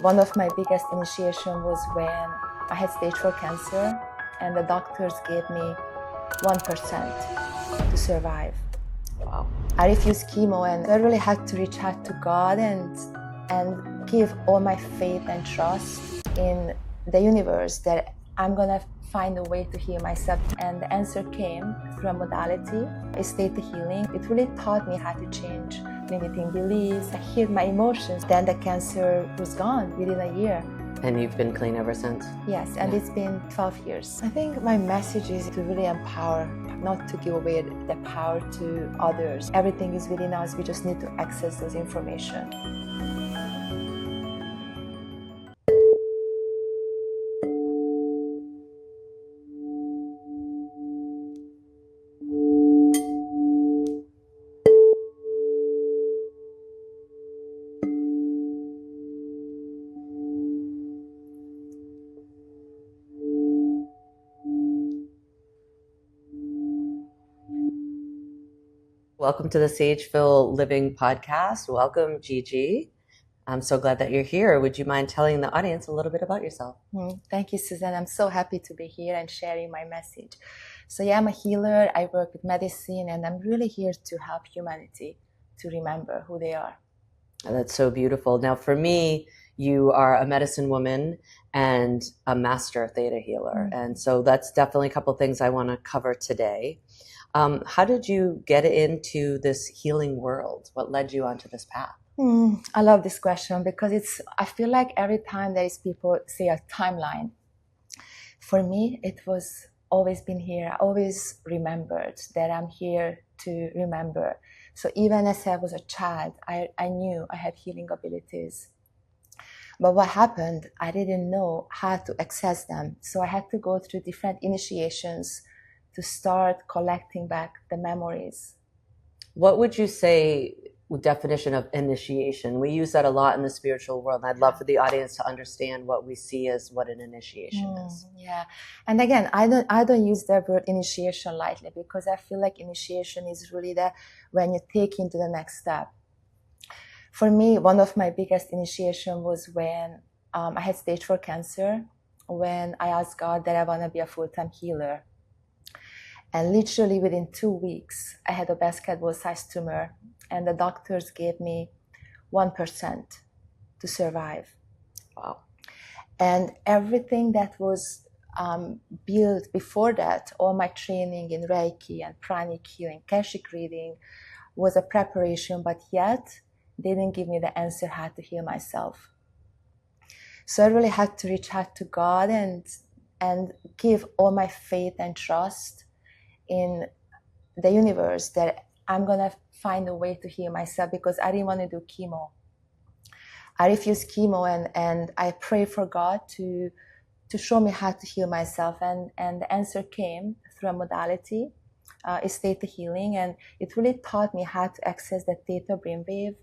One of my biggest initiation was when I had stage 4 cancer and the doctors gave me 1% to survive. Wow. I refused chemo and I really had to reach out to God and give all my faith and trust in the universe that I'm gonna find a way to heal myself. And the answer came through a modality, it's Theta Healing. It really taught me how to change limiting beliefs. I healed my emotions. Then the cancer was gone within a year. And you've been clean ever since? Yes, and it's been 12 years. I think my message is to really empower, not to give away the power to others. Everything is within us, we just need to access those information. Welcome to the SageFull Living podcast. Welcome, Gigi. I'm so glad that you're here. Would you mind telling the audience a little bit about yourself? Thank you, Suzanne. I'm so happy to be here and sharing my message. So yeah, I'm a healer. I work with medicine and I'm really here to help humanity to remember who they are. That's so beautiful. Now, for me, you are a medicine woman and a master Theta Healer. And so that's definitely a couple of things I want to cover today. How did you get into this healing world? What led you onto this path? I love this question because I feel like every time there is people say a timeline, for me, it was always been here. I always remembered that I'm here to remember. So even as I was a child, I knew I had healing abilities. But what happened, I didn't know how to access them. So I had to go through different initiations to start collecting back the memories. What would you say definition of initiation? We use that a lot in the spiritual world, and I'd love for the audience to understand what we see as what an initiation is. Yeah, and again, I don't use the word initiation lightly because I feel like initiation is really when you take into the next step. For me, one of my biggest initiation was when I had stage 4 cancer, when I asked God that I want to be a full-time healer. And literally within 2 weeks, I had a basketball-sized tumor, and the doctors gave me 1% to survive. Wow. And everything that was built before that, all my training in Reiki and pranic healing, Akashic reading, was a preparation, but yet they didn't give me the answer how to heal myself. So I really had to reach out to God and give all my faith and trust in the universe that I'm gonna find a way to heal myself because I didn't want to do chemo. I refused chemo and I prayed for God to show me how to heal myself, and the answer came through a modality, it's Theta Healing, and it really taught me how to access the Theta brainwave,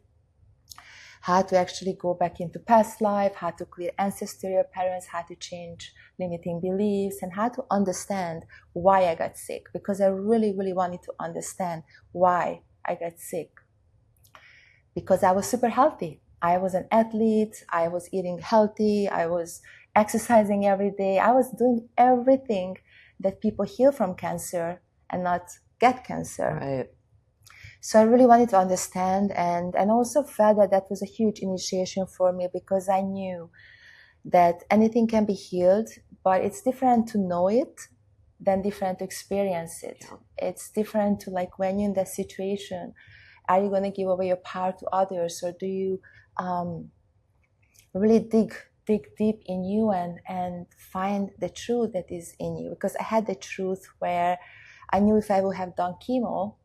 how to actually go back into past life, how to clear ancestral patterns, how to change limiting beliefs, and how to understand why I got sick, because I really, really wanted to understand why I got sick. Because I was super healthy. I was an athlete, I was eating healthy, I was exercising every day, I was doing everything that people heal from cancer and not get cancer. Right. So I really wanted to understand and also felt that was a huge initiation for me because I knew that anything can be healed, but it's different to know it than different to experience it. Yeah. It's different to like when you're in that situation, are you going to give away your power to others, or do you really dig deep in you and find the truth that is in you? Because I had the truth where I knew if I would have done chemo,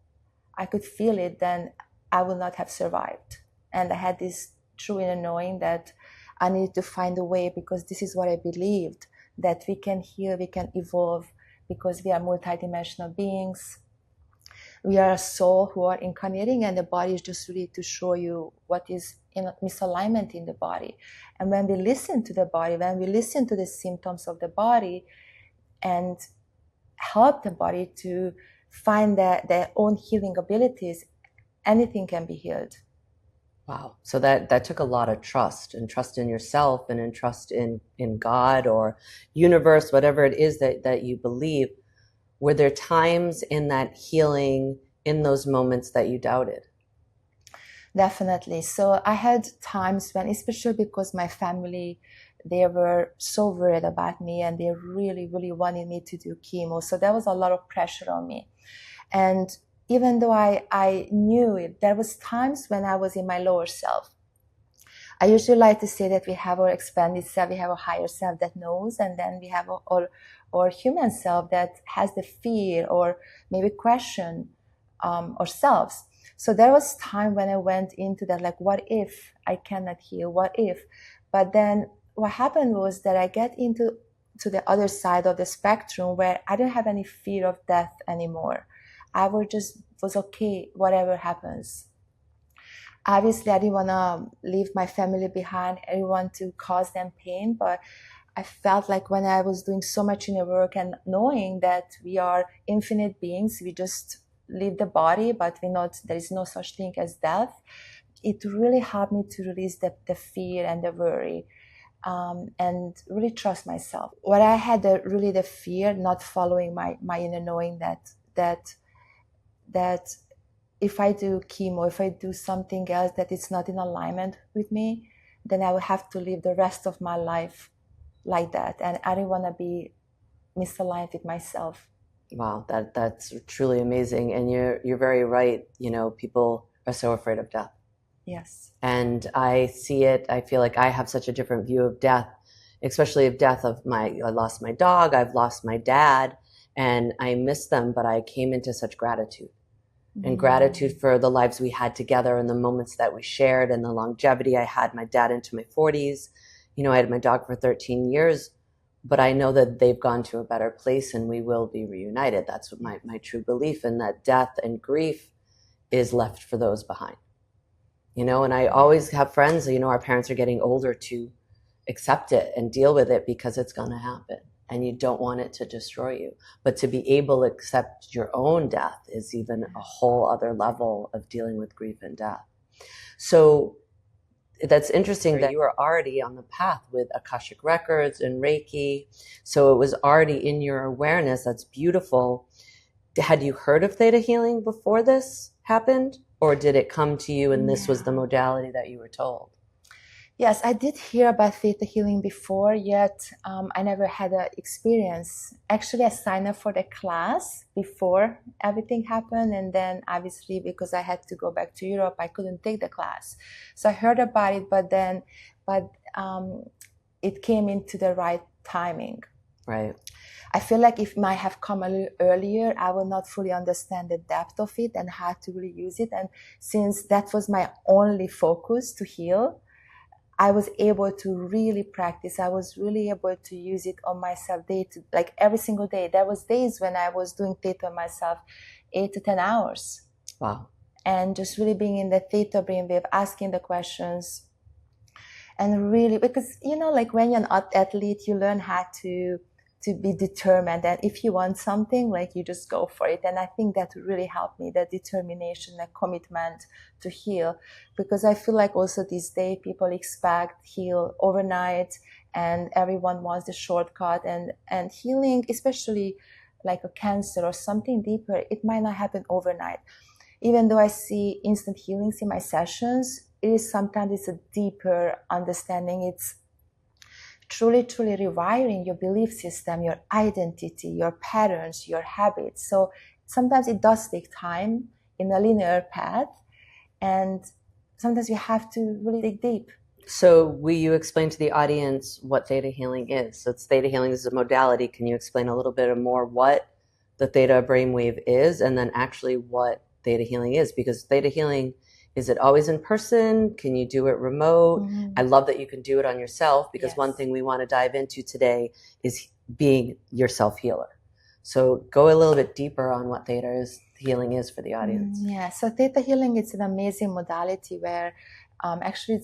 I could feel it, then I would not have survived. And I had this true inner knowing that I needed to find a way because this is what I believed, that we can heal, we can evolve because we are multidimensional beings. We are a soul who are incarnating, and the body is just really to show you what is in misalignment in the body. And when we listen to the body, when we listen to the symptoms of the body and help the body to find their own healing abilities, anything can be healed. Wow. So that took a lot of trust, and trust in yourself, and in trust in God or universe, whatever it is that you believe. Were there times in that healing, in those moments, that you doubted? Definitely. So I had times when, especially because my family, they were so worried about me and they really, really wanted me to do chemo. So there was a lot of pressure on me. And even though I knew it, there was times when I was in my lower self. I usually like to say that we have our expanded self, we have a higher self that knows, and then we have our human self that has the fear or maybe question ourselves. So there was time when I went into that, like, what if I cannot heal? What if? But then what happened was that I get into the other side of the spectrum where I don't have any fear of death anymore. I was okay, whatever happens. Obviously, I didn't want to leave my family behind. I didn't want to cause them pain, but I felt like when I was doing so much inner work and knowing that we are infinite beings, we just leave the body, but we know there is no such thing as death. It really helped me to release the fear and the worry, and really trust myself. What I had really the fear, not following my inner knowing that if I do chemo, if I do something else that is not in alignment with me, then I will have to live the rest of my life like that. And I don't want to be misaligned with myself. Wow, that's truly amazing. And you're very right. You know, people are so afraid of death. Yes. And I see it. I feel like I have such a different view of death, especially of death of I lost my dog, I've lost my dad, and I miss them, but I came into such gratitude. And gratitude for the lives we had together and the moments that we shared and the longevity. I had my dad into my 40s. You know, I had my dog for 13 years, but I know that they've gone to a better place and we will be reunited. That's what my true belief, and that death and grief is left for those behind. You know, and I always have friends, you know, our parents are getting older, to accept it and deal with it because it's going to happen. And you don't want it to destroy you. But to be able to accept your own death is even a whole other level of dealing with grief and death. So that's interesting that you were already on the path with Akashic Records and Reiki. So it was already in your awareness. That's beautiful. Had you heard of Theta Healing before this happened? Or did it come to you and this was the modality that you were told? Yes, I did hear about Theta Healing before, yet I never had an experience. Actually, I signed up for the class before everything happened, and then obviously because I had to go back to Europe, I couldn't take the class. So I heard about it, but it came into the right timing. Right. I feel like if it might have come a little earlier, I will not fully understand the depth of it and how to really use it. And since that was my only focus to heal, I was able to really practice. I was really able to use it on myself like every single day. There was days when I was doing theta on myself 8 to 10 hours. Wow. And just really being in the theta brainwave, asking the questions. And really, because, you know, like when you're an athlete, you learn how to be determined. And if you want something, like you just go for it. And I think that really helped me, the determination, the commitment to heal. Because I feel like also these days people expect heal overnight and everyone wants the shortcut, and healing, especially like a cancer or something deeper, it might not happen overnight. Even though I see instant healings in my sessions, sometimes it's a deeper understanding. It's truly rewiring your belief system, your identity, your patterns, your habits. So sometimes it does take time in a linear path, and sometimes you have to really dig deep. So will you explain to the audience what Theta Healing is? So Theta Healing is a modality. Can you explain a little bit more what the Theta brainwave is, and then actually what Theta Healing is? Because Theta Healing, is it always in person? Can you do it remote? Mm-hmm. I love that you can do it on yourself, because yes. One thing we want to dive into today is being your self-healer. So go a little bit deeper on what Theta Healing is for the audience. Yeah, so Theta Healing, it's an amazing modality where actually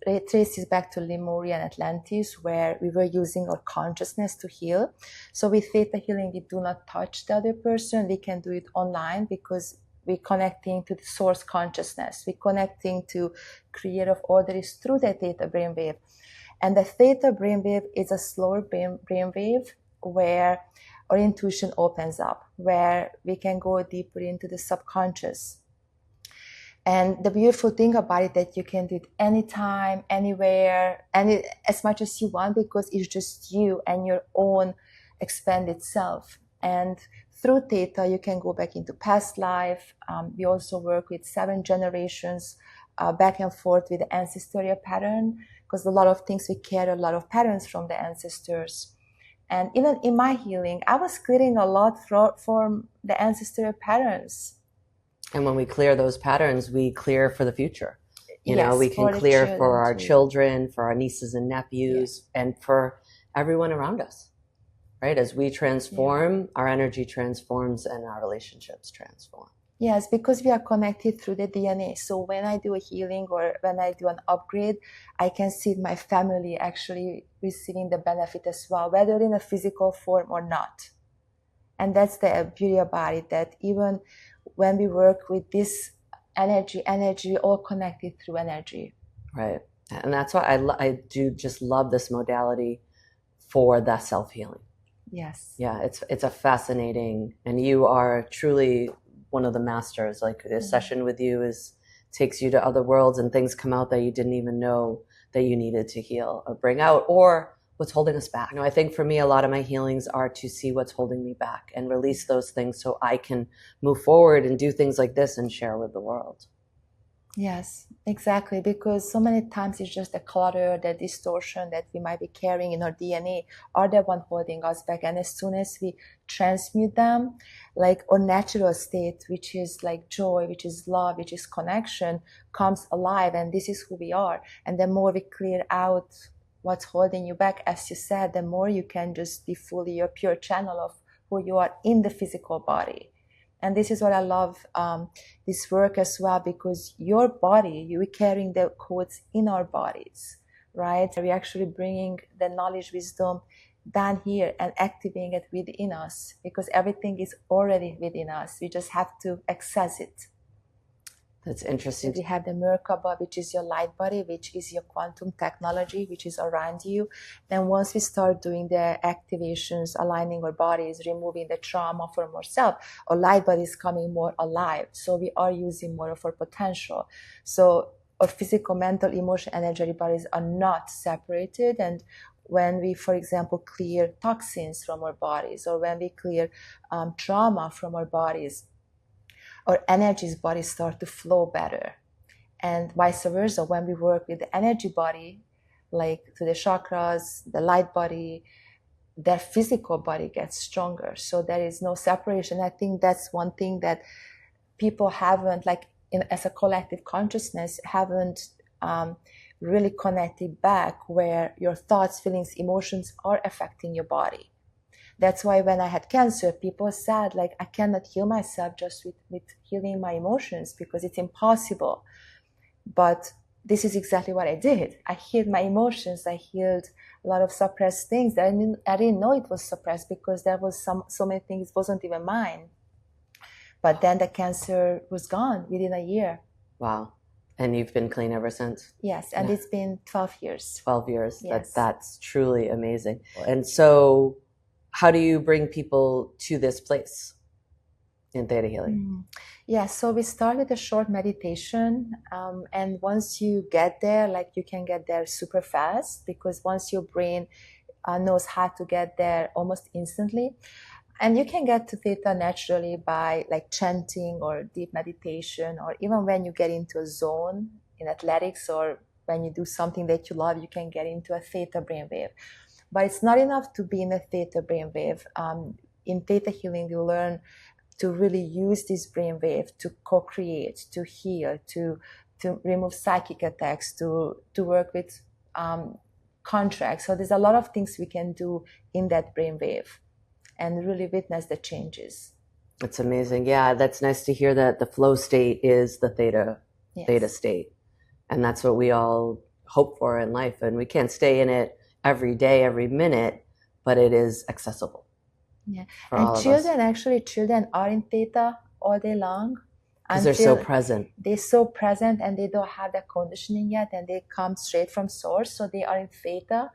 it traces back to Lemurian Atlantis, where we were using our consciousness to heal. So with Theta Healing, we do not touch the other person. We can do it online because we're connecting to the source consciousness. We're connecting to creator of orders through the theta brainwave. And the theta brainwave is a slower brainwave where our intuition opens up, where we can go deeper into the subconscious. And the beautiful thing about it that you can do it anytime, anywhere, and as much as you want, because it's just you and your own expanded self. And through Theta, you can go back into past life. We also work with 7 generations back and forth with the ancestral pattern, because a lot of things we carry a lot of patterns from the ancestors. And even in my healing, I was clearing a lot from the ancestral patterns. And when we clear those patterns, we clear for the future. You know, we can for the clear children for our too. children, for our nieces and nephews, and for everyone around us, right? As we transform, our energy transforms and our relationships transform. Yes, because we are connected through the DNA. So when I do a healing or when I do an upgrade, I can see my family actually receiving the benefit as well, whether in a physical form or not. And that's the beauty about it, that even when we work with this energy, all connected through energy. Right. And that's why I do just love this modality for that self-healing. Yes. Yeah, it's a fascinating, and you are truly one of the masters. Like a session with you takes you to other worlds, and things come out that you didn't even know that you needed to heal or bring out, or what's holding us back. You know, I think for me, a lot of my healings are to see what's holding me back and release those things so I can move forward and do things like this and share with the world. Yes, exactly. Because so many times it's just the clutter, the distortion that we might be carrying in our DNA are the one holding us back. And as soon as we transmute them, like our natural state, which is like joy, which is love, which is connection, comes alive. And this is who we are. And the more we clear out what's holding you back, as you said, the more you can just be fully your pure channel of who you are in the physical body. And this is what I love this work as well, because your body, you're carrying the codes in our bodies, right? We're actually bringing the knowledge, wisdom down here and activating it within us, because everything is already within us. We just have to access it. That's interesting. We have the Merkaba, which is your light body, which is your quantum technology, which is around you. Then once we start doing the activations, aligning our bodies, removing the trauma from ourselves, our light body is coming more alive. So we are using more of our potential. So our physical, mental, emotional, energetic bodies are not separated. And when we, for example, clear toxins from our bodies, or when we clear trauma from our bodies, our energy's body start to flow better. And vice versa, when we work with the energy body, like to the chakras, the light body, their physical body gets stronger. So there is no separation. I think that's one thing that people haven't, like as a collective consciousness, haven't really connected back, where your thoughts, feelings, emotions are affecting your body. That's why when I had cancer, people said, like, I cannot heal myself just with healing my emotions, because it's impossible. But this is exactly what I did. I healed my emotions. I healed a lot of suppressed things that I didn't know it was suppressed, because there was so many things wasn't even mine. But then the cancer was gone within a year. Wow. And you've been clean ever since? Yes, and it's been 12 years. 12 years. Yes. That's truly amazing. And so how do you bring people to this place in Theta Healing? Yeah, so we start with a short meditation. And once you get there, like you can get there super fast, because once your brain knows how to get there almost instantly. And you can get to Theta naturally by like chanting or deep meditation, or even when you get into a zone in athletics, or when you do something that you love, you can get into a Theta brainwave. But it's not enough to be in a Theta brainwave. In Theta Healing, you learn to really use this brainwave to co-create, to heal, to remove psychic attacks, to work with contracts. So there's a lot of things we can do in that brainwave and really witness the changes. It's amazing. Yeah, that's nice to hear that the flow state is the Theta state. And that's what we all hope for in life. And we can't stay in it every day, every minute, but it is accessible. Yeah. And children are in Theta all day long. Because they're so present. They're so present and they don't have that conditioning yet, and they come straight from source. So they are in theta.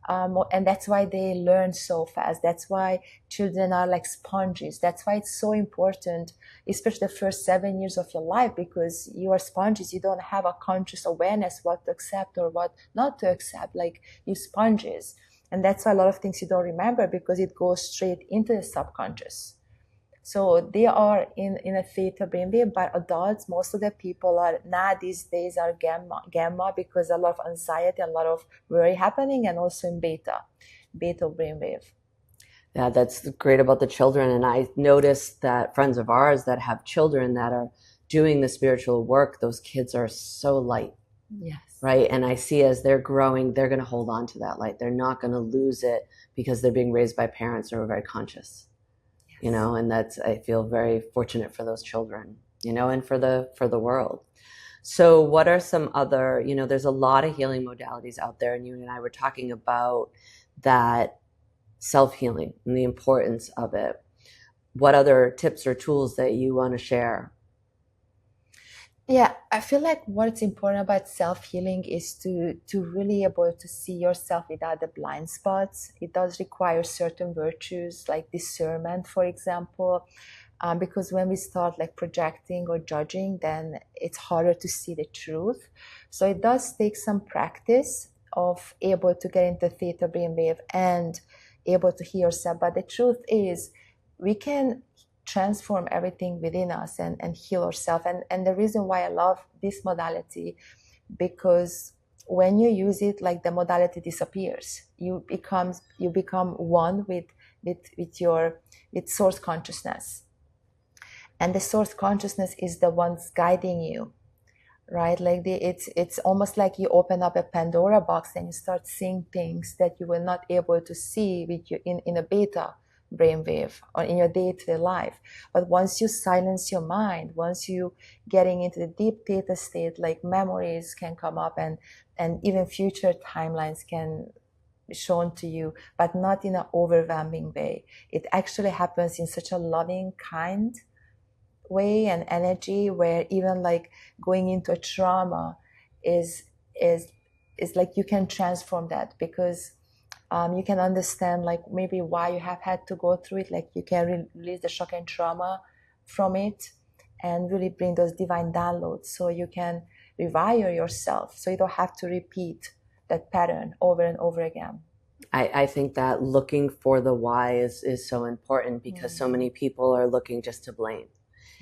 And that's why they learn so fast. That's why children are like sponges. That's why it's so important, especially the first 7 years of your life, because you are sponges. You don't have a conscious awareness what to accept or what not to accept. Like, you sponges. And that's why a lot of things you don't remember, because it goes straight into the subconscious. So they are in a theta brainwave, but adults, most of the people are now these days are gamma because a lot of anxiety, a lot of worry happening, and also in beta brainwave. Yeah, that's great about the children. And I noticed that friends of ours that have children that are doing the spiritual work, those kids are so light. Yes. Right. And I see as they're growing, they're going to hold on to that light. They're not going to lose it because they're being raised by parents who are very conscious. You know, and that's, I feel very fortunate for those children, you know, and for the world. So what are some other, you know, there's a lot of healing modalities out there, and you and I were talking about that self-healing and the importance of it. What other tips or tools that you want to share? Yeah, I feel like what's important about self-healing is to really able to see yourself without the blind spots. It does require certain virtues like discernment, for example, because when we start like projecting or judging, then it's harder to see the truth. So it does take some practice of able to get into theta brainwave and able to hear yourself. But the truth is, we can transform everything within us and heal ourselves. And the reason why I love this modality, because when you use it, like, the modality disappears. You become one with source consciousness. And the source consciousness is the one's guiding you, right? Like, it's almost like you open up a Pandora box and you start seeing things that you were not able to see with you in a beta brainwave or in your day-to-day life. But once you silence your mind, once you getting into the deep theta state, like, memories can come up and even future timelines can be shown to you, but not in an overwhelming way. It actually happens in such a loving, kind way and energy, where even like going into a trauma is like you can transform that, because you can understand like maybe why you have had to go through it. Like, you can release the shock and trauma from it and really bring those divine downloads, so you can rewire yourself, so you don't have to repeat that pattern over and over again. I think that looking for the why is so important, because so many people are looking just to blame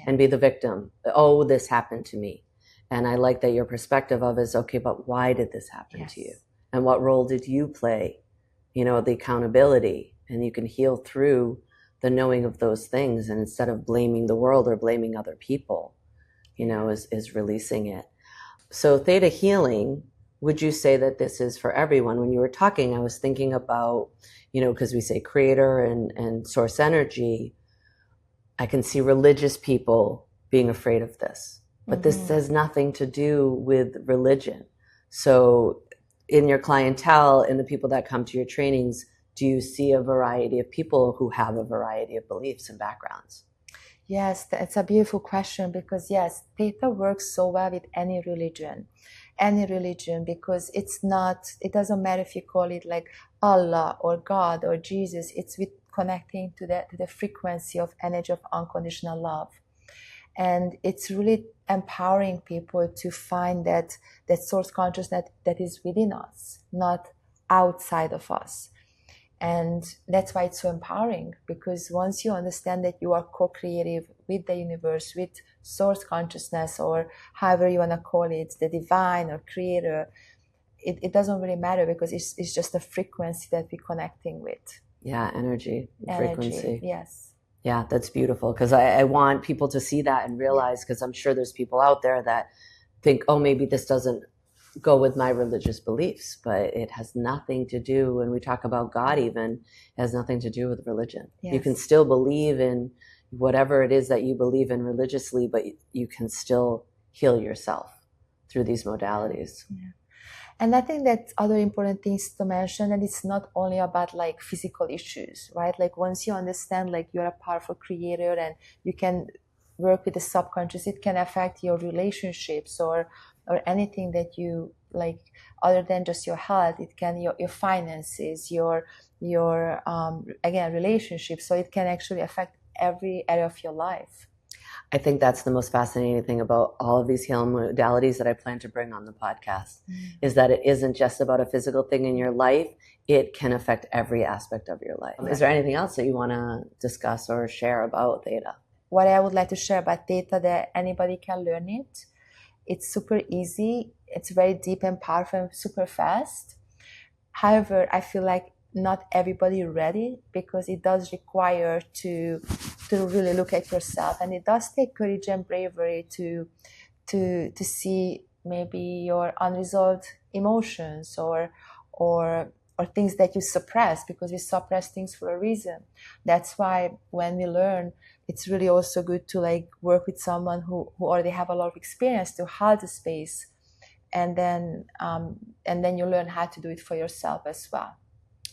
and be the victim. Oh, this happened to me. And I like that your perspective of is, okay, but why did this happen to you? And what role did you play? You know, the accountability, and you can heal through the knowing of those things. And instead of blaming the world or blaming other people, you know, is releasing it. So theta healing, would you say that this is for everyone? When you were talking, I was thinking about, you know, because we say creator and source energy, I can see religious people being afraid of this, but this has nothing to do with religion. So in your clientele, in the people that come to your trainings, do you see a variety of people who have a variety of beliefs and backgrounds? Yes, it's a beautiful question, because yes, theta works so well with any religion, because it doesn't matter if you call it like Allah or God or Jesus. It's with connecting to the frequency of energy of unconditional love. And it's really empowering people to find that source consciousness that is within us, not outside of us. And that's why it's so empowering, because once you understand that you are co-creative with the universe, with source consciousness, or however you want to call it, the divine or creator, it doesn't really matter, because it's just a frequency that we're connecting with. Yeah, energy, frequency. Yes. Yeah, that's beautiful, because I want people to see that and realize, because I'm sure there's people out there that think, oh, maybe this doesn't go with my religious beliefs, but it has nothing to do, when we talk about God even, it has nothing to do with religion. Yes. You can still believe in whatever it is that you believe in religiously, but you can still heal yourself through these modalities. Yeah. And I think that other important things to mention, and it's not only about like physical issues, right? Like, once you understand like you're a powerful creator and you can work with the subconscious, it can affect your relationships or anything that you like, other than just your health. It can your finances, your again, relationships. So it can actually affect every area of your life. I think that's the most fascinating thing about all of these healing modalities that I plan to bring on the podcast, is that it isn't just about a physical thing in your life. It can affect every aspect of your life. Is there anything else that you want to discuss or share about Theta? What I would like to share about Theta, that anybody can learn it. It's super easy. It's very deep and powerful and super fast. However, I feel like not everybody ready, because it does require to really look at yourself, and it does take courage and bravery to see maybe your unresolved emotions or things that you suppress, because we suppress things for a reason. That's why when we learn, it's really also good to like work with someone who already have a lot of experience to hold the space, and then you learn how to do it for yourself as well.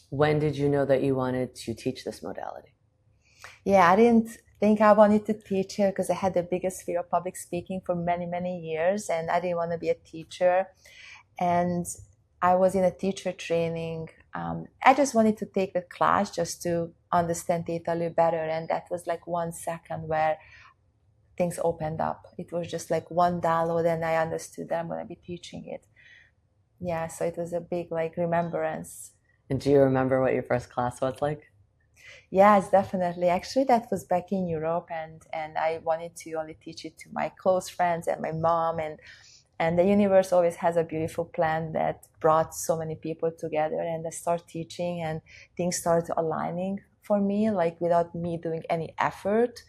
When did you know that you wanted to teach this modality? Yeah, I didn't think I wanted to teach it because I had the biggest fear of public speaking for many, many years, and I didn't want to be a teacher. And I was in a teacher training. I just wanted to take the class just to understand Theta a little better, and that was like 1 second where things opened up. It was just like one download, and I understood that I'm going to be teaching it. Yeah, so it was a big like remembrance. And do you remember what your first class was like? Yes, definitely. Actually, that was back in Europe, and I wanted to only teach it to my close friends and my mom, and the universe always has a beautiful plan that brought so many people together, and I started teaching, and things started aligning for me, like without me doing any effort.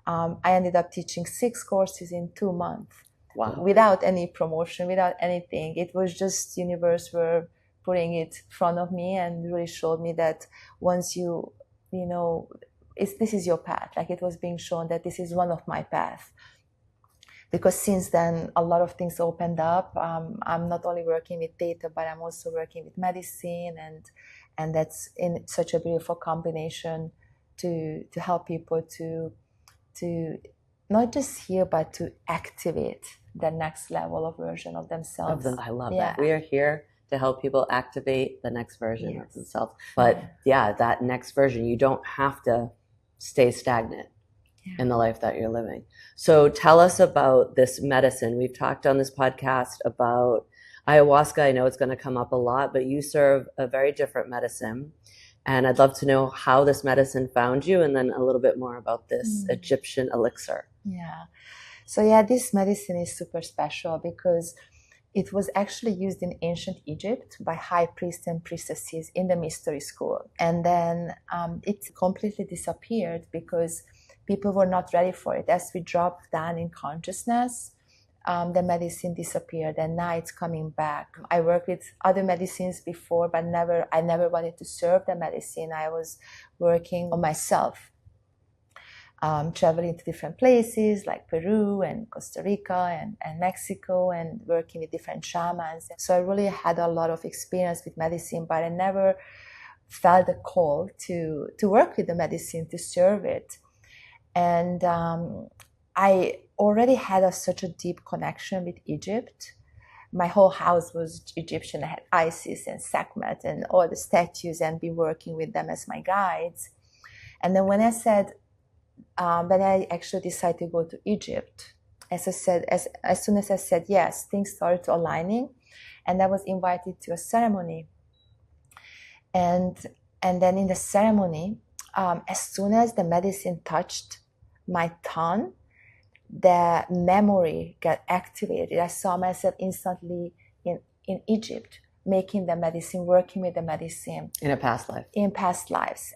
I ended up teaching 6 courses in 2 months. Wow. Without any promotion, without anything. It was just universe were putting it in front of me and really showed me that once you know, this is your path. Like it was being shown that this is one of my paths. Because since then, a lot of things opened up. I'm not only working with Theta, but I'm also working with medicine, and that's in such a beautiful combination to help people to not just heal, but to activate the next level of version of themselves. I love that. We are here to help people activate the next version of themselves. But that next version, you don't have to stay stagnant in the life that you're living. So tell us about this medicine. We've talked on this podcast about ayahuasca. I know it's going to come up a lot, but you serve a very different medicine. And I'd love to know how this medicine found you, and then a little bit more about this Egyptian elixir. Yeah. So this medicine is super special because it was actually used in ancient Egypt by high priests and priestesses in the mystery school. And then it completely disappeared because people were not ready for it. As we dropped down in consciousness, the medicine disappeared, and now it's coming back. I worked with other medicines before, but I never wanted to serve the medicine. I was working on myself. Traveling to different places like Peru and Costa Rica and Mexico, and working with different shamans. So I really had a lot of experience with medicine, but I never felt the call to work with the medicine, to serve it. And I already had such a deep connection with Egypt. My whole house was Egyptian. I had Isis and Sekhmet and all the statues, and been working with them as my guides. And then when I actually decided to go to Egypt, as soon as I said yes, things started aligning, and I was invited to a ceremony. And then in the ceremony, as soon as the medicine touched my tongue, the memory got activated. I saw myself instantly in Egypt, making the medicine, working with the medicine. In a past life. In past lives.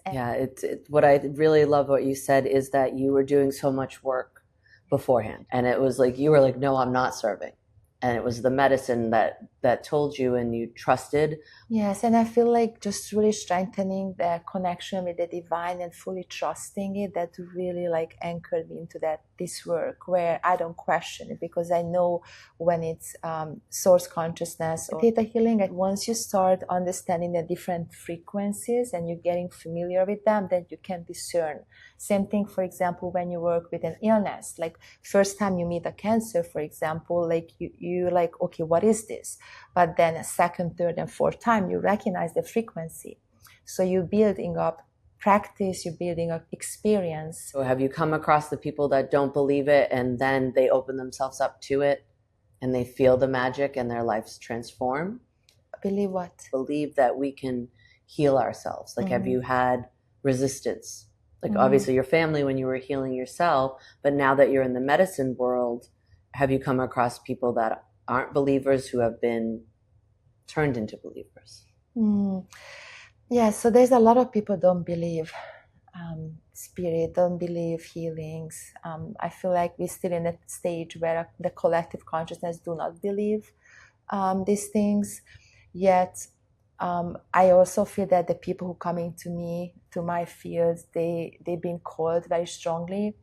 What I really love what you said is that you were doing so much work beforehand. And it was like, you were like, no, I'm not serving. and it was the medicine that told you and you trusted. Yes, and I feel like just really strengthening the connection with the divine and fully trusting it, that really like anchored me into this work where I don't question it, because I know when it's source consciousness or theta healing, and once you start understanding the different frequencies and you're getting familiar with them, then you can discern. Same thing, for example, when you work with an illness, like first time you meet a cancer, for example, like you like, okay, what is this? But then a second, third, and fourth time, you recognize the frequency. So you're building up practice, you're building up experience. So have you come across the people that don't believe it and then they open themselves up to it and they feel the magic and their lives transform? Believe what? Believe that we can heal ourselves. Like, have you had resistance? Like, obviously your family when you were healing yourself, but now that you're in the medicine world, have you come across people that aren't believers who have been turned into believers? Yeah, so there's a lot of people don't believe spirit, don't believe healings. I feel like we're still in a stage where the collective consciousness do not believe these things. Yet I also feel that the people who coming to me, to my fields, they've been called very strongly.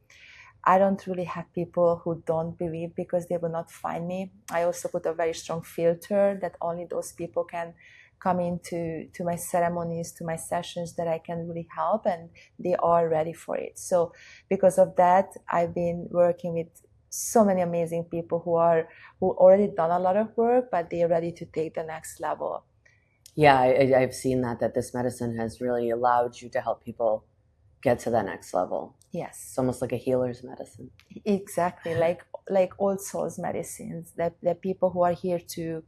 I don't really have people who don't believe because they will not find me. I also put a very strong filter that only those people can come into my ceremonies, to my sessions, that I can really help, and they are ready for it. So because of that, I've been working with so many amazing people who already done a lot of work, but they're ready to take the next level. Yeah, I've seen that this medicine has really allowed you to help people get to that next level. Yes. It's almost like a healer's medicine. Exactly, like old souls medicines, that people who are here to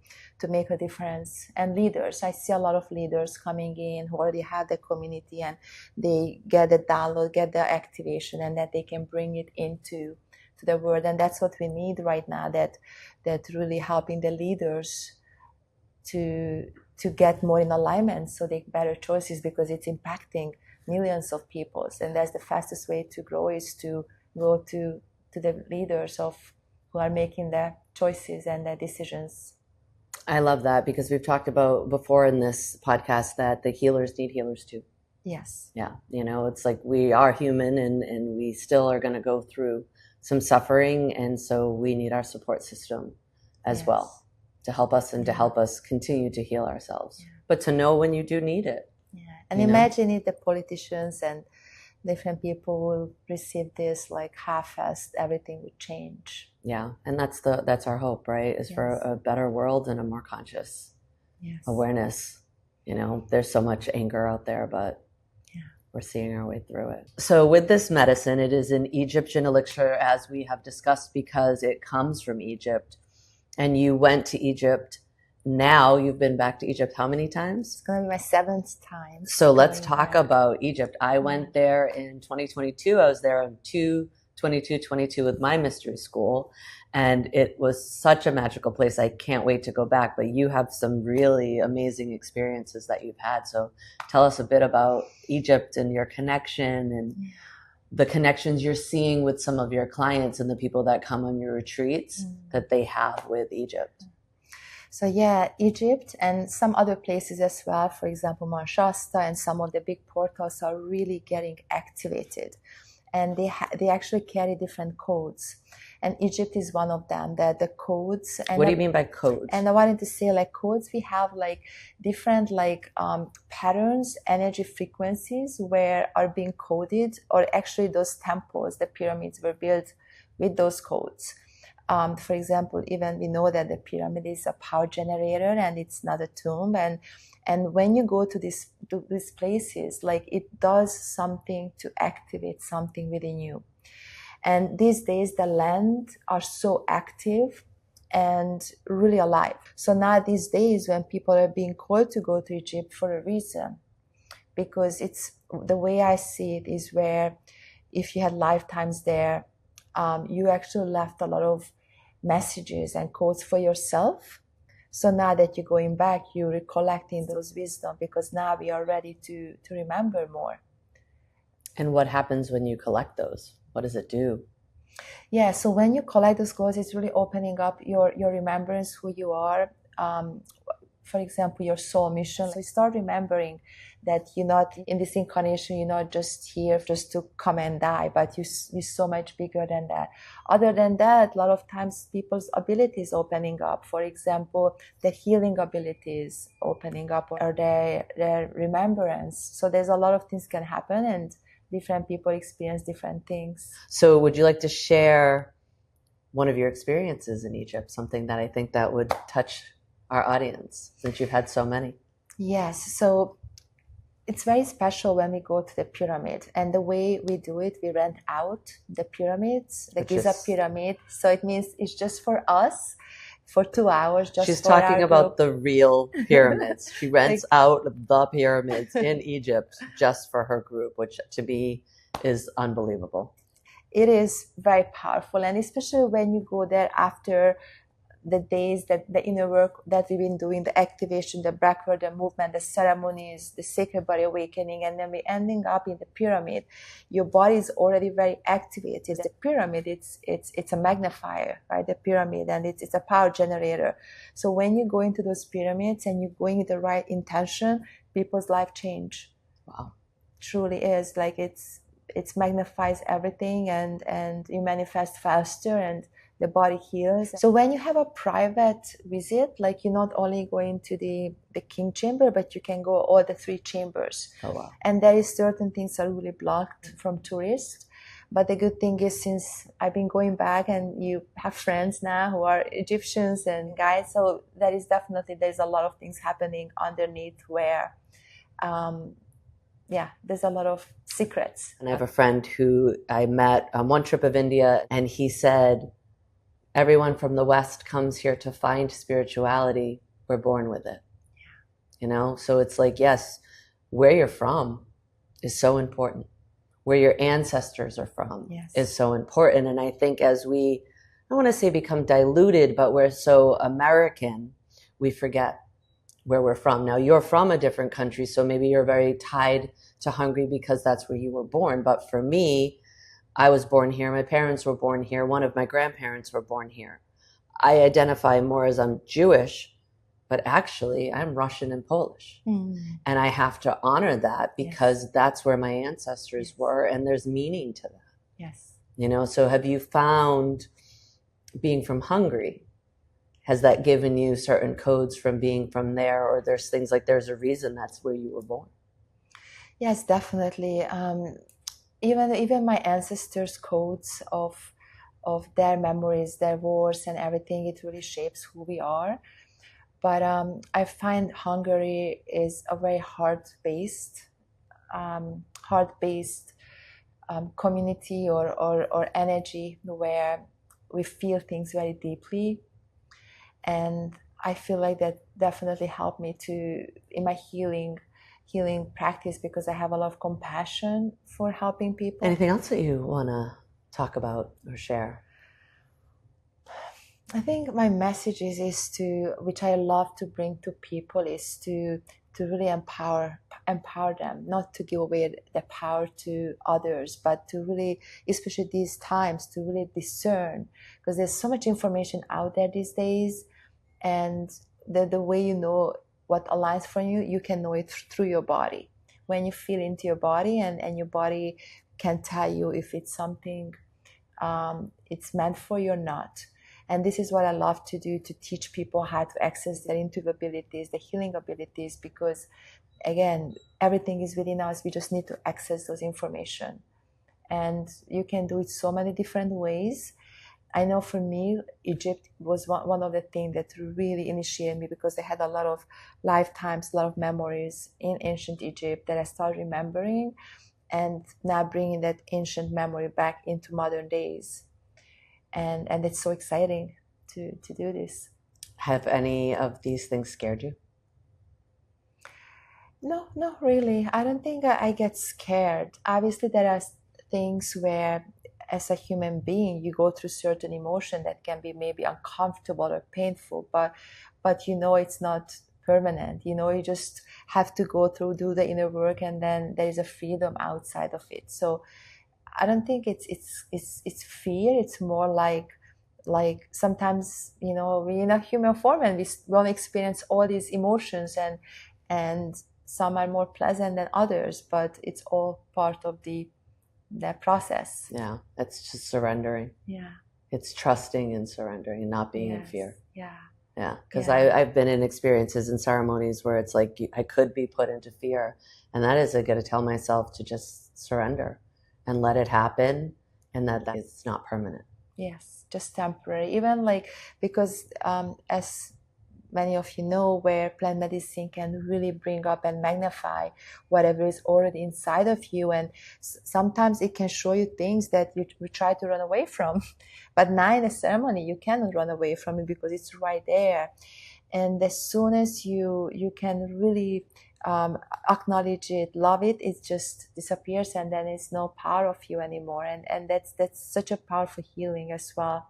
make a difference. And leaders, I see a lot of leaders coming in who already have the community and they get the download, get the activation, and that they can bring it into the world. And that's what we need right now, that really helping the leaders to get more in alignment, so they make better choices, because it's impacting millions of people. And that's the fastest way to grow, is to go to the leaders who are making the choices and the decisions. I love that, because we've talked about before in this podcast that the healers need healers too. Yes. Yeah. It's like we are human and we still are going to go through some suffering. And so we need our support system as well to help us and to help us continue to heal ourselves. But to know when you do need it. Yeah. And imagine if the politicians and different people will receive this like half-assed, everything would change. Yeah. And that's our hope, right? Is for a better world and a more conscious awareness. There's so much anger out there, but we're seeing our way through it. So with this medicine, it is an Egyptian elixir, as we have discussed, because it comes from Egypt. And you went to Egypt. Now you've been back to Egypt how many times? It's going to be my 7th time. So let's talk about Egypt. I went there in 2022. I was there in 22 with my mystery school. And it was such a magical place. I can't wait to go back. But you have some really amazing experiences that you've had. So tell us a bit about Egypt and your connection and the connections you're seeing with some of your clients and the people that come on your retreats that they have with Egypt. So Egypt and some other places as well, for example, Mount Shasta and some of the big portals are really getting activated. And they actually carry different codes. And Egypt is one of them, the codes. And what do you mean by codes? And I wanted to say, like, codes, we have like different patterns, energy frequencies where are being coded, or actually those temples, the pyramids were built with those codes. For example, even we know that the pyramid is a power generator and it's not a tomb. And when you go to these places, like, it does something to activate something within you. And these days, the land are so active and really alive. So now these days, when people are being called to go to Egypt for a reason, because it's the way I see it is where if you had lifetimes there, you actually left a lot of messages and codes for yourself. So now that you're going back, you're recollecting those wisdom, because now we are ready to remember more. And what happens when you collect those? What does it do? Yeah, so when you collect those goals, it's really opening up your remembrance, who you are. For example, your soul mission. So you start remembering that you're not in this incarnation, you're not just here just to come and die, but you're so much bigger than that. Other than that, a lot of times people's abilities opening up. For example, the healing abilities opening up, or their remembrance. So there's a lot of things can happen, and different people experience different things. So would you like to share one of your experiences in Egypt, something that I think that would touch our audience, since you've had so many? Yes, so it's very special when we go to the pyramid, and the way we do it, we rent out the pyramids, the Giza pyramid. So it means it's just for us for 2 hours. Just she's for talking our about group. The real pyramids. She rents out the pyramids in Egypt just for her group, which to me is unbelievable. It is very powerful, and especially when you go there after the days that the inner work that we've been doing, the activation, the breathwork, the movement, the ceremonies, the sacred body awakening, and then we're ending up in the pyramid. Your body is already very activated. The pyramid, it's a magnifier, right? The pyramid, and it's a power generator. So when you go into those pyramids and you're going with the right intention, people's life change. Wow, truly is like it magnifies everything, and you manifest faster, and the body heals. So when you have a private visit, like you're not only going to the king chamber, but you can go all the 3 chambers. Oh, wow. And there is certain things are really blocked from tourists. But the good thing is, since I've been going back and you have friends now who are Egyptians and guides, so there's a lot of things happening underneath where there's a lot of secrets. And I have a friend who I met on one trip of India, and he said, everyone from the West comes here to find spirituality. We're born with it. You know, so it's like, yes, where you're from is so important. Where your ancestors are from is so important. And I think as we, I don't want to say become diluted, but we're so American, we forget where we're from. Now, you're from a different country, so maybe you're very tied to Hungary because that's where you were born. But for me, I was born here. My parents were born here. One of my grandparents were born here. I identify more as I'm Jewish, but actually I'm Russian and Polish. And I have to honor that because that's where my ancestors were, and there's meaning to that. Yes. You know, so have you found, being from Hungary, has that given you certain codes from being from there, or there's things like there's a reason that's where you were born? Yes, definitely. Even my ancestors' codes of their memories, their wars and everything, it really shapes who we are. But I find Hungary is a very heart-based community or energy where we feel things very deeply. And I feel like that definitely helped me in my healing practice, because I have a lot of compassion for helping people. Anything else that you want to talk about or share? I think my message is which I love to bring to people, is to really empower them, not to give away the power to others, but to really, especially these times, to really discern, because there's so much information out there these days, and the way you know what aligns for you, you can know it through your body. When you feel into your body, and your body can tell you if it's something it's meant for you or not. And this is what I love to do, to teach people how to access their intuitive abilities, the healing abilities, because again, everything is within us. We just need to access those information. And you can do it so many different ways. I know for me, Egypt was one of the things that really initiated me, because I had a lot of lifetimes, a lot of memories in ancient Egypt that I started remembering, and now bringing that ancient memory back into modern days. And it's so exciting to do this. Have any of these things scared you? No, not really. I don't think I get scared. Obviously, there are things where, as a human being, you go through certain emotion that can be maybe uncomfortable or painful, but it's not permanent. You just have to go through, do the inner work, and then there is a freedom outside of it. So I don't think it's fear. It's more like sometimes, you know, we're in a human form and we want to experience all these emotions, and some are more pleasant than others, but it's all part of that process. Yeah, it's just surrendering. Yeah, it's trusting and surrendering and not being in yes, fear. yeah, Yeah, because yeah. I've been in experiences and ceremonies where it's like I could be put into fear, and that is I got to tell myself to just surrender and let it happen, and that it's not permanent. Yes, just temporary. Even like, because as many of you know, where plant medicine can really bring up and magnify whatever is already inside of you, and sometimes it can show you things that you try to run away from, but now in a ceremony you cannot run away from it because it's right there. And as soon as you can really acknowledge it, love it, it just disappears, and then it's no part of you anymore. And that's such a powerful healing as well,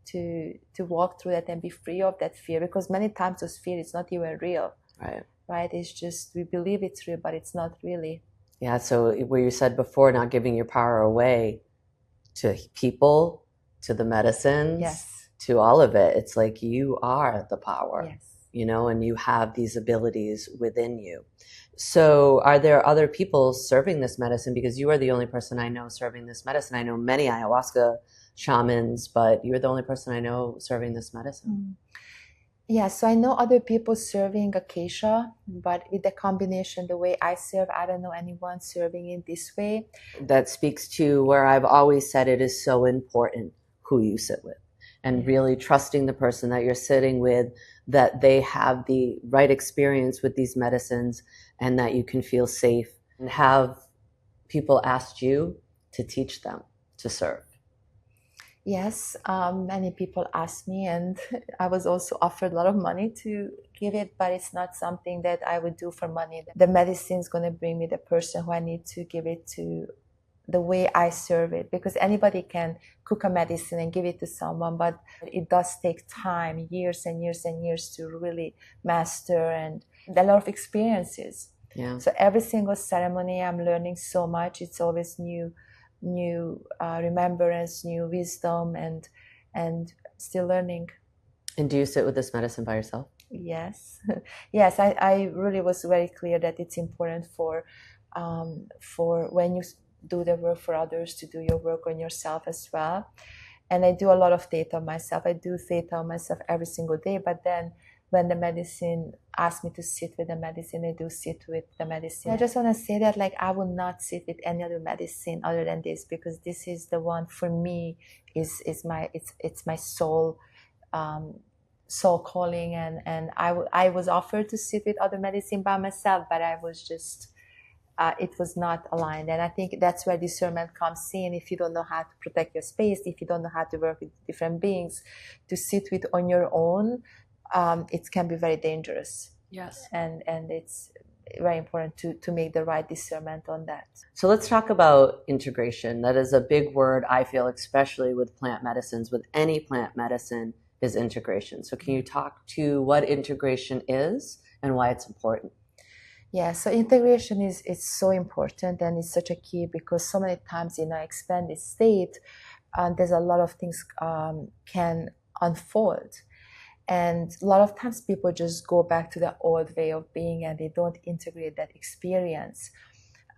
to walk through that and be free of that fear, because many times those fear is not even real. Right, it's just we believe it's real, but it's not really. Yeah, so where you said before, not giving your power away to people, to the medicines, Yes, to all of it, it's like you are the power. Yes. You know, and you have these abilities within you. So are there other people serving this medicine? Because you are the only person I know serving this medicine. I know many ayahuasca shamans, but you're the only person I know serving this medicine. Yeah, so I know other people serving acacia, but with the combination, the way I serve, I don't know anyone serving in this way. That speaks to where I've always said it is so important who you sit with, and really trusting the person that you're sitting with, that they have the right experience with these medicines, and that you can feel safe. And have people asked you to teach them to serve? Yes, many people ask me, and I was also offered a lot of money to give it, but it's not something that I would do for money. The medicine is going to bring me the person who I need to give it to, the way I serve it, because anybody can cook a medicine and give it to someone, but it does take time, years and years and years to really master, and a lot of experiences. Yeah. So every single ceremony, I'm learning so much. It's always new remembrance, new wisdom, and still learning. And do you sit with this medicine by yourself? Yes. Yes, I really was very clear that it's important for when you do the work for others, to do your work on yourself as well. And I do a lot of theta myself. I do theta myself every single day, but then when the medicine asks me to sit with the medicine, I do sit with the medicine. I just want to say that, like, I will not sit with any other medicine other than this, because this is the one for me, is my it's my soul calling, and I was offered to sit with other medicine by myself, but I was just it was not aligned. And I think that's where discernment comes in. If you don't know how to protect your space, if you don't know how to work with different beings, to sit with on your own, it can be very dangerous. Yes. And it's very important to make the right discernment on that. So let's talk about integration. That is a big word, I feel, especially with plant medicines, with any plant medicine, is integration. So can you talk to what integration is and why it's important? Yeah, so integration is so important, and it's such a key, because so many times in an expanded state, there's a lot of things can unfold. And a lot of times people just go back to the old way of being, and they don't integrate that experience.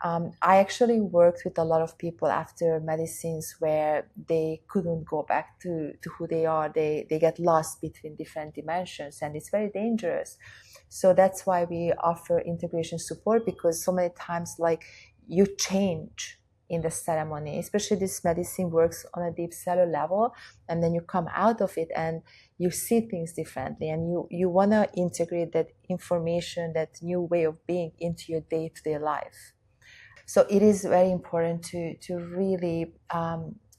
I actually worked with a lot of people after medicines where they couldn't go back to who they are. They get lost between different dimensions, and it's very dangerous. So that's why we offer integration support, because so many times, like, you change in the ceremony, especially this medicine works on a deep cellular level, and then you come out of it and you see things differently, and you want to integrate that information, that new way of being, into your day-to-day life. So it is very important to really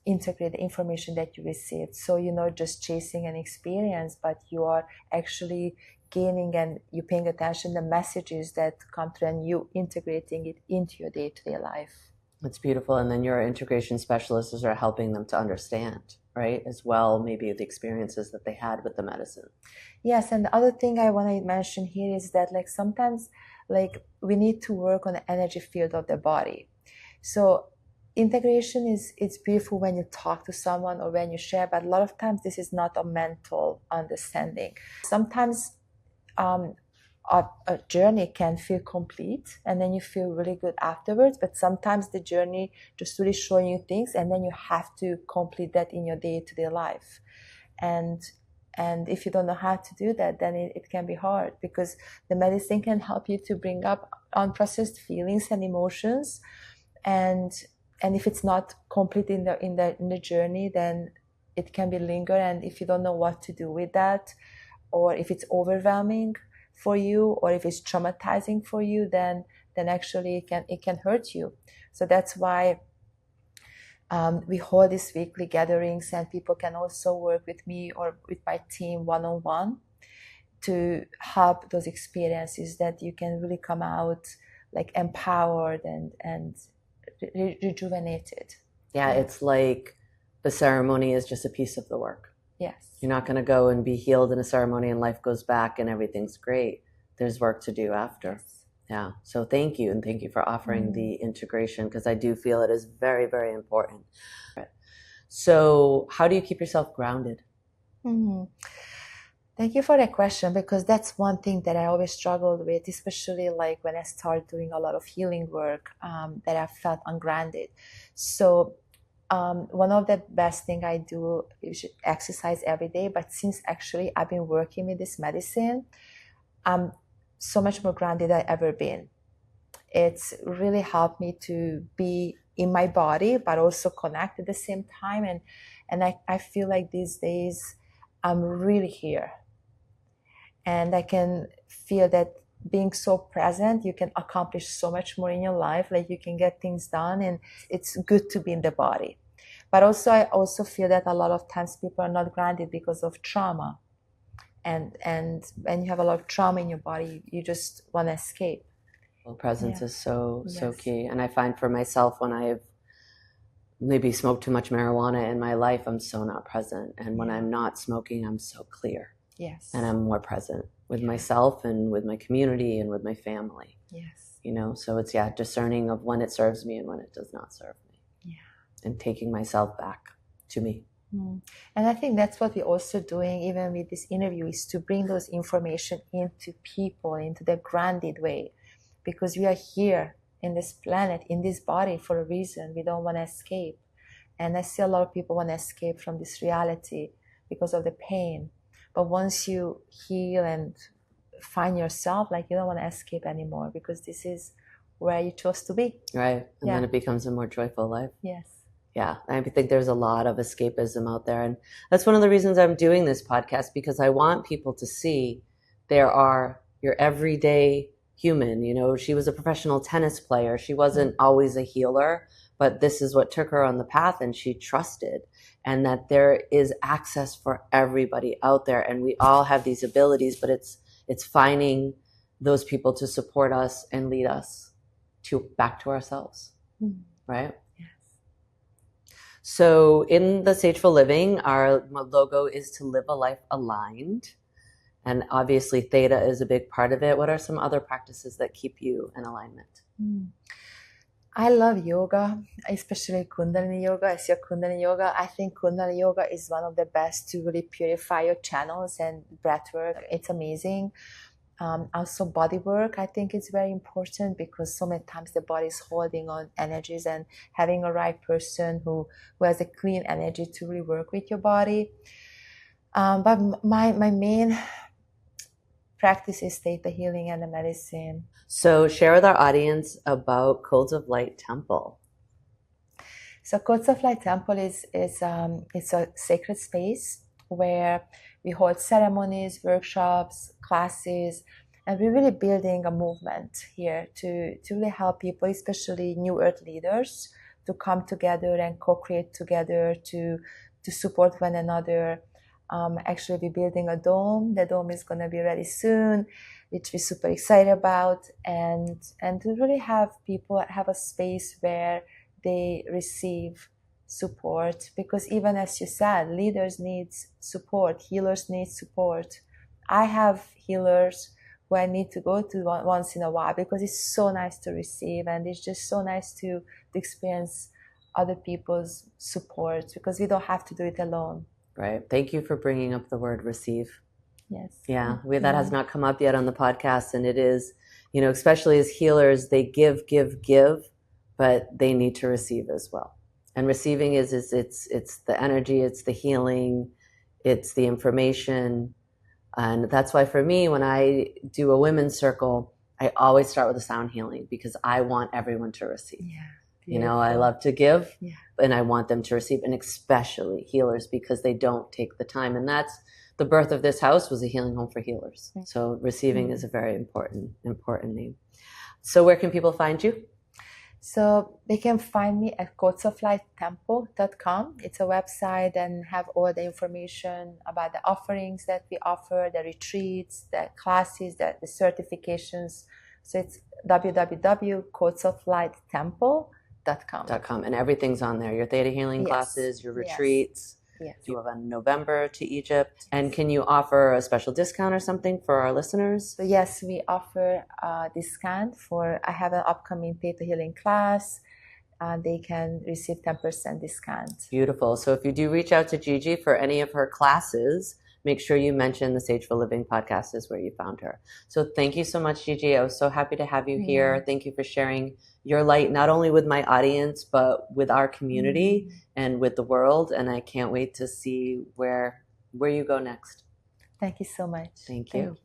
integrate the information that you receive. So you're not just chasing an experience, but you are actually gaining, and you're paying attention to the messages that come through, and you integrating it into your day-to-day life. That's beautiful. And then your integration specialists are helping them to understand, right, as well, maybe the experiences that they had with the medicine. Yes, and the other thing I want to mention here is that, like, sometimes, like, we need to work on the energy field of the body. So integration is, it's beautiful when you talk to someone or when you share, but a lot of times this is not a mental understanding. Sometimes a journey can feel complete and then you feel really good afterwards, but sometimes the journey just really showing you things and then you have to complete that in your day-to-day life. And if you don't know how to do that, then it can be hard, because the medicine can help you to bring up unprocessed feelings and emotions, and if it's not complete in the journey, then it can be linger. And if you don't know what to do with that, or if it's overwhelming for you, or if it's traumatizing for you, then actually it can hurt you. So that's why we hold these weekly gatherings, and people can also work with me or with my team one-on-one to help those experiences, that you can really come out like empowered and rejuvenated. Yeah, it's like the ceremony is just a piece of the work. Yes. You're not going to go and be healed in a ceremony and life goes back and everything's great. There's work to do after. Yes. Yeah. So thank you. And thank you for offering the integration, because I do feel it is very, very important. So how do you keep yourself grounded? Thank you for that question, because that's one thing that I always struggled with, especially like when I started doing a lot of healing work, that I felt ungrounded. So one of the best thing I do is exercise every day. But since actually I've been working with this medicine, I'm so much more grounded than I've ever been. It's really helped me to be in my body, but also connect at the same time. And I feel like these days I'm really here. And I can feel that being so present, you can accomplish so much more in your life. Like you can get things done, and it's good to be in the body. But also, I also feel that a lot of times people are not grounded because of trauma. And when you have a lot of trauma in your body, you just want to escape. Well, presence is so key. And I find for myself, when I've maybe smoked too much marijuana in my life, I'm so not present. And when I'm not smoking, I'm so clear. Yes. And I'm more present with myself and with my community and with my family. Yes. You know, so it's, discerning of when it serves me and when it does not serve me. Yeah. And taking myself back to me. And I think that's what we're also doing, even with this interview, is to bring those information into people, into the grounded way, because we are here in this planet, in this body for a reason. We don't want to escape. And I see a lot of people want to escape from this reality because of the pain. But once you heal and find yourself, like, you don't want to escape anymore, because this is where you chose to be. Right. And then it becomes a more joyful life. Yes. Yeah. I think there's a lot of escapism out there. And that's one of the reasons I'm doing this podcast, because I want people to see there are your everyday human. You know, she was a professional tennis player. She wasn't always a healer, but this is what took her on the path, and she trusted. And that there is access for everybody out there, and we all have these abilities, but it's finding those people to support us and lead us back to ourselves, right? Yes. So in the SageFull Living, our logo is to live a life aligned, and obviously Theta is a big part of it. What are some other practices that keep you in alignment? I love yoga, especially Kundalini yoga. I see Kundalini yoga. I think Kundalini yoga is one of the best to really purify your channels, and breath work. It's amazing. Also body work, I think it's very important, because so many times the body is holding on energies, and having a right person who has a clean energy to really work with your body. But my main practice is Theta Healing and the medicine. So share with our audience about Codes of Light Temple. So Codes of Light Temple is it's a sacred space where we hold ceremonies, workshops, classes, and we're really building a movement here to really help people, especially New Earth leaders, to come together and co-create together, to support one another. Actually, we're building a dome. The dome is going to be ready soon, which we're super excited about, and to really have people have a space where they receive support, because even as you said, leaders need support, healers need support. I have healers who I need to go to once in a while, because it's so nice to receive, and it's just so nice to experience other people's support, because we don't have to do it alone. Right. Thank you for bringing up the word receive. Yes. Yeah, that has not come up yet on the podcast, and it is, especially as healers, they give, but they need to receive as well. And receiving is it's the energy, it's the healing, it's the information, and that's why for me, when I do a women's circle, I always start with a sound healing, because I want everyone to receive. Yeah. I love to give, and I want them to receive, and especially healers, because they don't take the time, and that's the birth of this house was a healing home for healers. So receiving is a very important name. So where can people find you? So they can find me at coatesoflighttemple.com. It's a website and have all the information about the offerings that we offer, the retreats, the classes, the certifications. So it's www.coatesoflighttemple.com. And everything's on there. Your Theta Healing classes, your retreats. Yes. You have in November to Egypt. And can you offer a special discount or something for our listeners? So yes, we offer a discount I have an upcoming Theta Healing class. They can receive 10% discount. Beautiful. So if you do reach out to Gigi for any of her classes, make sure you mention the SageFull Living podcast is where you found her. So thank you so much, Gigi. I was so happy to have you here. Thank you for sharing your light, not only with my audience, but with our community and with the world. And I can't wait to see where you go next. Thank you so much. Thank you.